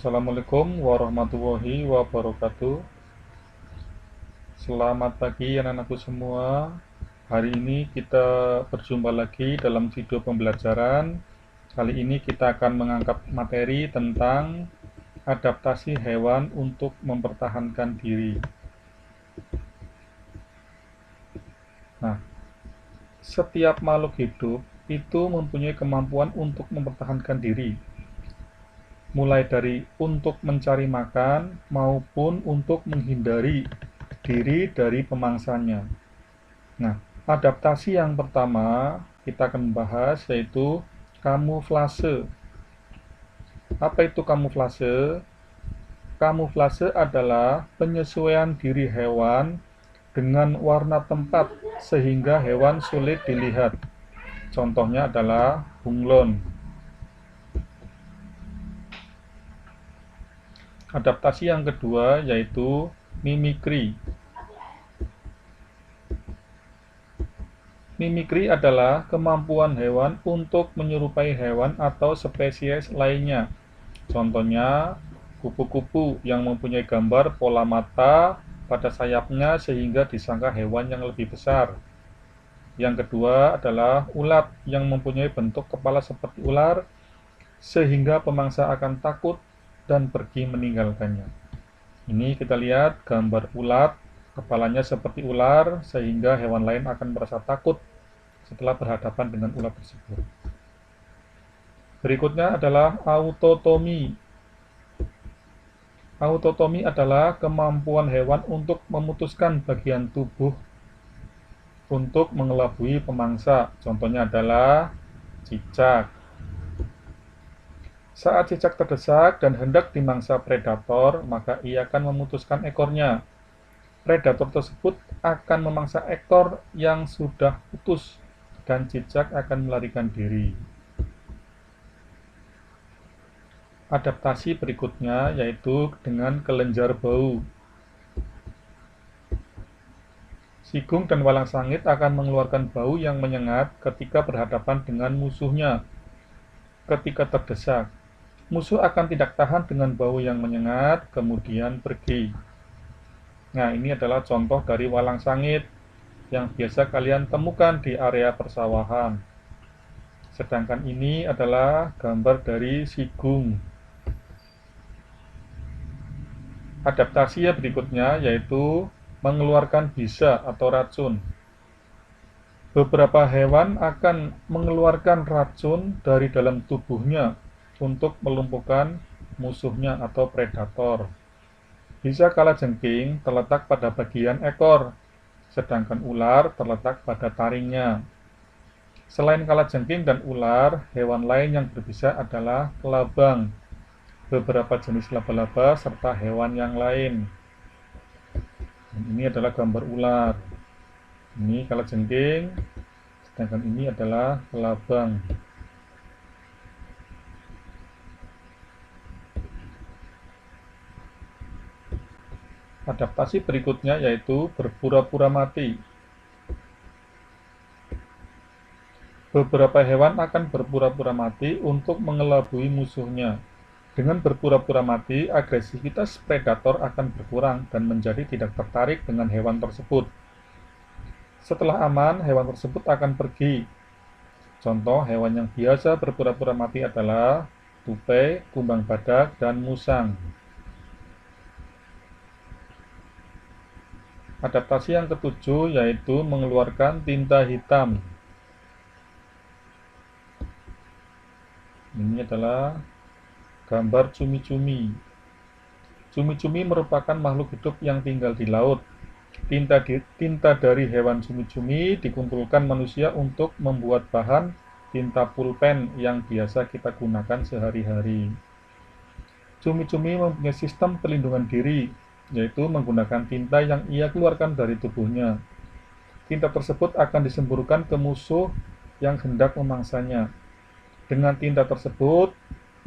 Assalamualaikum warahmatullahi wabarakatuh. Selamat pagi anak-anakku semua. Hari ini kita berjumpa lagi dalam video pembelajaran. Kali ini kita akan mengangkat materi tentang adaptasi hewan untuk mempertahankan diri. Nah, setiap makhluk hidup itu mempunyai kemampuan untuk mempertahankan diri, mulai dari untuk mencari makan maupun untuk menghindari diri dari pemangsanya. Nah, adaptasi yang pertama kita akan bahas yaitu kamuflase. Apa itu kamuflase? Kamuflase adalah penyesuaian diri hewan dengan warna tempat sehingga hewan sulit dilihat. Contohnya adalah bunglon. Adaptasi yang kedua yaitu mimikri. Mimikri adalah kemampuan hewan untuk menyerupai hewan atau spesies lainnya. Contohnya, kupu-kupu yang mempunyai gambar pola mata pada sayapnya sehingga disangka hewan yang lebih besar. Yang kedua adalah ulat yang mempunyai bentuk kepala seperti ular sehingga pemangsa akan takut dan pergi meninggalkannya. Ini kita lihat gambar ulat, kepalanya seperti ular sehingga hewan lain akan merasa takut setelah berhadapan dengan ulat tersebut. Berikutnya adalah autotomi. Autotomi adalah kemampuan hewan untuk memutuskan bagian tubuh untuk mengelabui pemangsa. Contohnya adalah cicak. Saat cicak terdesak dan hendak dimangsa predator, maka ia akan memutuskan ekornya. Predator tersebut akan memangsa ekor yang sudah putus dan cicak akan melarikan diri. Adaptasi berikutnya yaitu dengan kelenjar bau. Sigung dan walang sangit akan mengeluarkan bau yang menyengat ketika berhadapan dengan musuhnya. Ketika terdesak, musuh akan tidak tahan dengan bau yang menyengat, kemudian pergi. Nah, ini adalah contoh dari walang sangit yang biasa kalian temukan di area persawahan. Sedangkan ini adalah gambar dari sigung. Adaptasi berikutnya yaitu mengeluarkan bisa atau racun. Beberapa hewan akan mengeluarkan racun dari dalam tubuhnya untuk melumpuhkan musuhnya atau predator. Bisa kalajengking terletak pada bagian ekor, sedangkan ular terletak pada taringnya. Selain kalajengking dan ular, hewan lain yang berbisa adalah kelabang, beberapa jenis laba-laba, serta hewan yang lain. Ini adalah gambar ular. Ini kalajengking, sedangkan ini adalah kelabang. Adaptasi berikutnya yaitu berpura-pura mati. Beberapa hewan akan berpura-pura mati untuk mengelabui musuhnya. Dengan berpura-pura mati, agresivitas predator akan berkurang dan menjadi tidak tertarik dengan hewan tersebut. Setelah aman, hewan tersebut akan pergi. Contoh hewan yang biasa berpura-pura mati adalah tupai, kumbang badak, dan musang. Adaptasi yang ketujuh yaitu mengeluarkan tinta hitam. Ini adalah gambar cumi-cumi. Cumi-cumi merupakan makhluk hidup yang tinggal di laut. Tinta dari hewan cumi-cumi dikumpulkan manusia untuk membuat bahan tinta pulpen yang biasa kita gunakan sehari-hari. Cumi-cumi mempunyai sistem perlindungan diri, yaitu menggunakan tinta yang ia keluarkan dari tubuhnya. Tinta tersebut akan disemburkan ke musuh yang hendak memangsanya. Dengan tinta tersebut,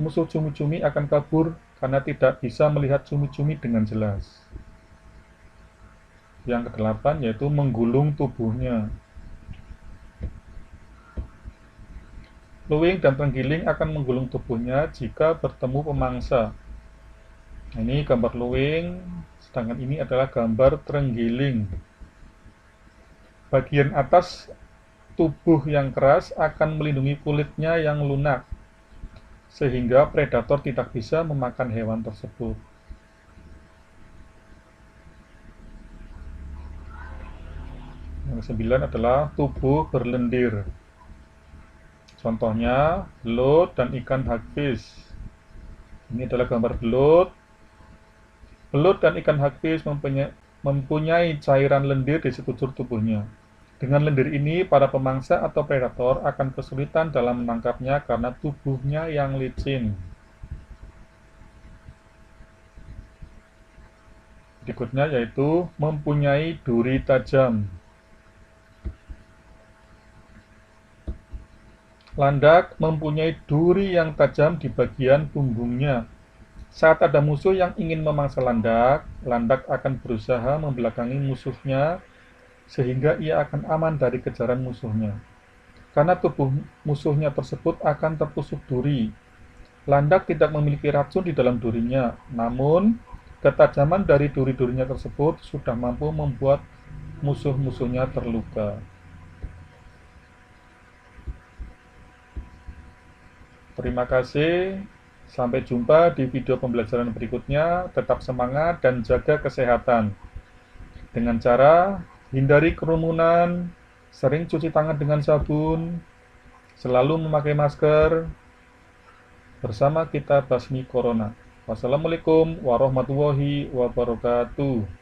musuh cumi-cumi akan kabur karena tidak bisa melihat cumi-cumi dengan jelas. Yang kedelapan yaitu menggulung tubuhnya. Luwing dan terenggiling akan menggulung tubuhnya jika bertemu pemangsa. Nah, ini gambar luwing, sedangkan ini adalah gambar terenggiling. Bagian atas tubuh yang keras akan melindungi kulitnya yang lunak, sehingga predator tidak bisa memakan hewan tersebut. Yang kesembilan adalah tubuh berlendir. Contohnya, belut dan ikan hagfish. Ini adalah gambar belut. Belut dan ikan hagfish mempunyai cairan lendir di sekujur tubuhnya. Dengan lendir ini, para pemangsa atau predator akan kesulitan dalam menangkapnya karena tubuhnya yang licin. Berikutnya yaitu mempunyai duri tajam. Landak mempunyai duri yang tajam di bagian punggungnya. Saat ada musuh yang ingin memangsa landak, landak akan berusaha membelakangi musuhnya sehingga ia akan aman dari kejaran musuhnya. Karena tubuh musuhnya tersebut akan tertusuk duri. Landak tidak memiliki racun di dalam durinya, namun ketajaman dari duri-durinya tersebut sudah mampu membuat musuh-musuhnya terluka. Terima kasih. Sampai jumpa di video pembelajaran berikutnya. Tetap semangat dan jaga kesehatan. Dengan cara hindari kerumunan, sering cuci tangan dengan sabun, selalu memakai masker, bersama kita basmi corona. Wassalamualaikum warahmatullahi wabarakatuh.